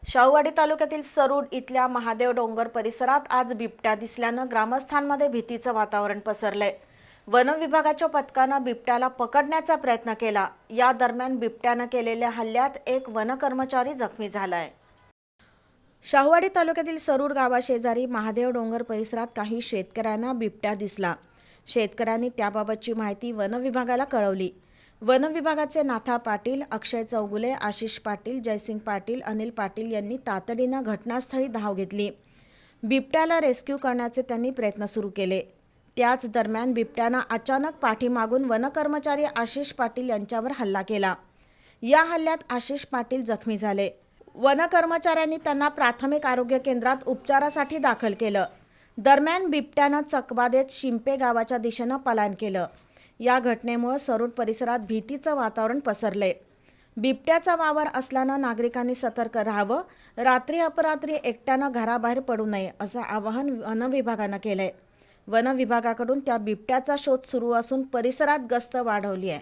शाहूवाडी तालुक्यातील सरूड इथल्या महादेव डोंगर परिसरात आज बिबट्या दिसल्यानं ग्रामस्थांमध्ये भीतीचं वातावरण पसरलंय। वन विभागाच्या पथकानं बिबट्याला पकडण्याचा प्रयत्न केला। या दरम्यान बिबट्यानं केलेल्या हल्ल्यात एक वन कर्मचारी जखमी झालाय। शाहूवाडी तालुक्यातील सरूड गावाशेजारी महादेव डोंगर परिसरात काही शेतकऱ्यांना बिबट्या दिसला। शेतकऱ्यांनी त्याबाबतची माहिती वन विभागाला कळवली। वन विभागाचे नाथा पाटील, अक्षय चौगुले, आशिष पाटील, जयसिंग पाटील, अनिल पाटील यांनी तातडीनं घटनास्थळी धाव घेतली। बिबट्याला रेस्क्यू करण्याचे त्यांनी प्रयत्न सुरू केले। त्याच दरम्यान बिबट्यानं अचानक पाठीमागून वन कर्मचारी आशिष पाटील यांच्यावर हल्ला केला। या हल्ल्यात आशिष पाटील जखमी झाले। वन कर्मचाऱ्यांनी त्यांना प्राथमिक आरोग्य केंद्रात उपचारासाठी दाखल केलं। दरम्यान बिबट्यानं चकवा देत शिंपे गावाच्या दिशेनं पलायन केलं। या घटनेमुळे सरूड परिसरात भीतीचं वातावरण पसरले। बिबट्याचा वावर असल्यानं नागरिकांनी सतर्क राहावं, रात्री अपरात्री एकट्यानं घराबाहेर पडू नये असं आवाहन वन विभागानं केलंय। वन विभागाकडून त्या बिबट्याचा शोध सुरू असून परिसरात गस्त वाढवली आहे।